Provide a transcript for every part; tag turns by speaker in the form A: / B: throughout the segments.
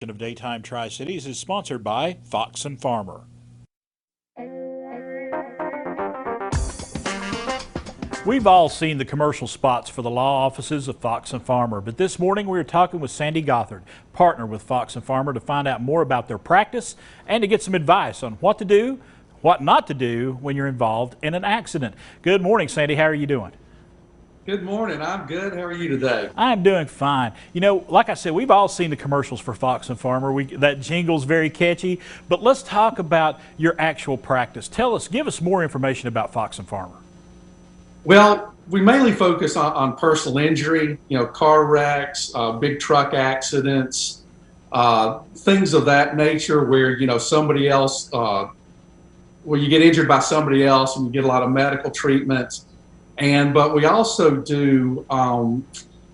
A: Of Daytime Tri-Cities is sponsored by Fox and Farmer. We've all seen the commercial spots for the law offices of Fox and Farmer, but this morning we were talking with Sandy Gothard, partner with Fox and Farmer, to find out more about their practice and to get some advice on what to do, what not to do when you're involved in an accident. Good morning, Sandy. How are you doing?
B: Good morning. I'm good. How are you today?
A: I'm doing fine. You know, like I said, we've all seen the commercials for Fox and Farmer. That jingle's very catchy. But let's talk about your actual practice. Give us more information about Fox and Farmer.
B: Well, we mainly focus on personal injury, car wrecks, big truck accidents, things of that nature where, somebody else, where you get injured by somebody else and you get a lot of medical treatment. But we also do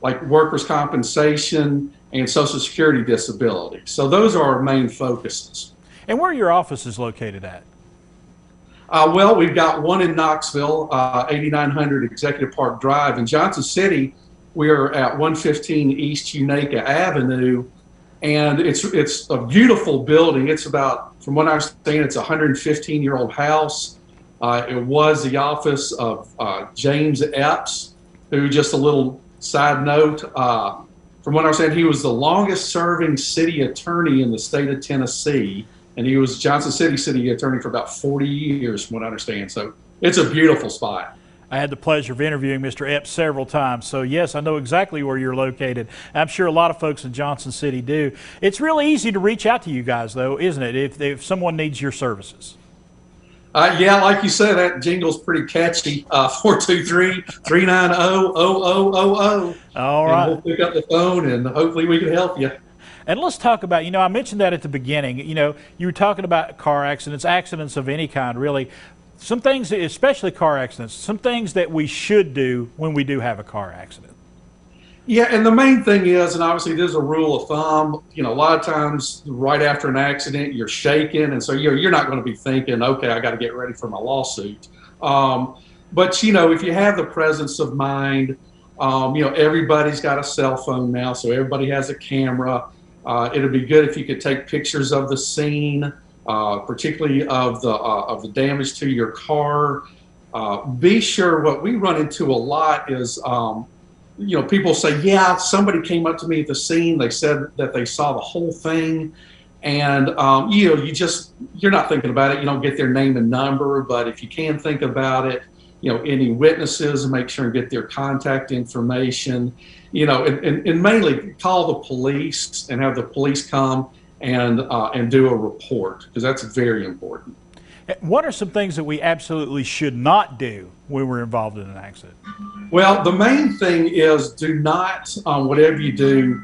B: like workers' compensation and Social Security disability. So those are our main focuses.
A: And where are your offices located at?
B: Well, we've got one in Knoxville, 8900 Executive Park Drive. In Johnson City, we're at 115 East Unaka Avenue, and it's a beautiful building. It's about, from what I understand, it's a 115-year-old house. It was the office of James Epps, who, just a little side note, from what I understand, he was the longest serving city attorney in the state of Tennessee. And he was Johnson City attorney for about 40 years, from what I understand. So it's a beautiful spot.
A: I had the pleasure of interviewing Mr. Epps several times. So yes, I know exactly where you're located. I'm sure a lot of folks in Johnson City do. It's really easy to reach out to you guys, though, isn't it, if someone needs your services?
B: Yeah, like you said, that jingle's pretty catchy. 423-390-0000.
A: All right.
B: And we'll pick up the phone and hopefully we can help you.
A: And let's talk about, I mentioned that at the beginning, you were talking about car accidents of any kind, really. Some things, especially car accidents, some things that we should do when we do have a car accident.
B: Yeah, and the main thing is, and obviously there's a rule of thumb, a lot of times right after an accident, you're shaking, and so you're not going to be thinking, okay, I got to get ready for my lawsuit. But, if you have the presence of mind, everybody's got a cell phone now, so everybody has a camera. It'd be good if you could take pictures of the scene, particularly of the damage to your car. Be sure, what we run into a lot is, people say, yeah, somebody came up to me at the scene. They said that they saw the whole thing. And, you're not thinking about it. You don't get their name and number, but if you can think about it, any witnesses, make sure and get their contact information, and mainly call the police and have the police come and do a report, because that's very important.
A: What are some things that we absolutely should not do when we're involved in an accident?
B: Well, the main thing is, do not, whatever you do,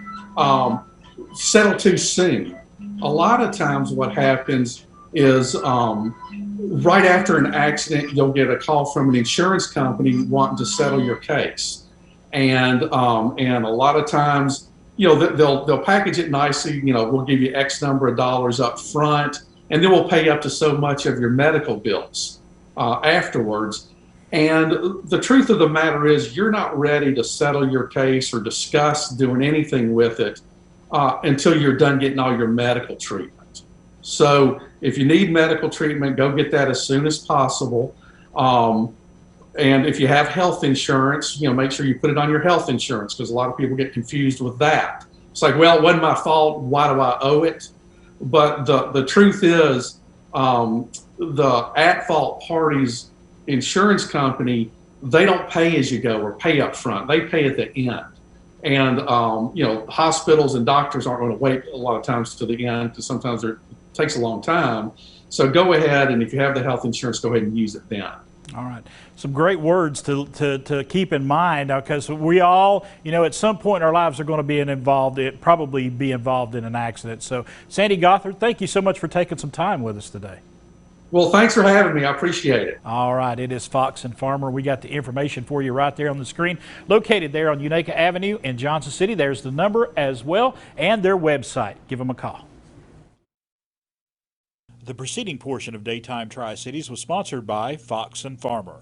B: settle too soon. A lot of times what happens is right after an accident, you'll get a call from an insurance company wanting to settle your case. And a lot of times, they'll package it nicely. We'll give you X number of dollars up front, and then we'll pay up to so much of your medical bills afterwards. And the truth of the matter is, you're not ready to settle your case or discuss doing anything with it until you're done getting all your medical treatment. So if you need medical treatment, go get that as soon as possible. And if you have health insurance, make sure you put it on your health insurance, because a lot of people get confused with that. It's like, well, it wasn't my fault. Why do I owe it? But the truth is, the at-fault party's insurance company, they don't pay as you go or pay up front. They pay at the end. And, hospitals and doctors aren't going to wait a lot of times to the end, because sometimes it takes a long time. So go ahead, and if you have the health insurance, go ahead and use it then.
A: All right. Some great words to keep in mind, because we all, at some point in our lives are going to be probably be involved in an accident. So, Sandy Gothard, thank you so much for taking some time with us today.
B: Well, thanks for having me. I appreciate it.
A: All right. It is Fox and Farmer. We got the information for you right there on the screen, located there on Unaka Avenue in Johnson City. There's the number as well, and their website. Give them a call. The preceding portion of Daytime Tri-Cities was sponsored by Fox and Farmer.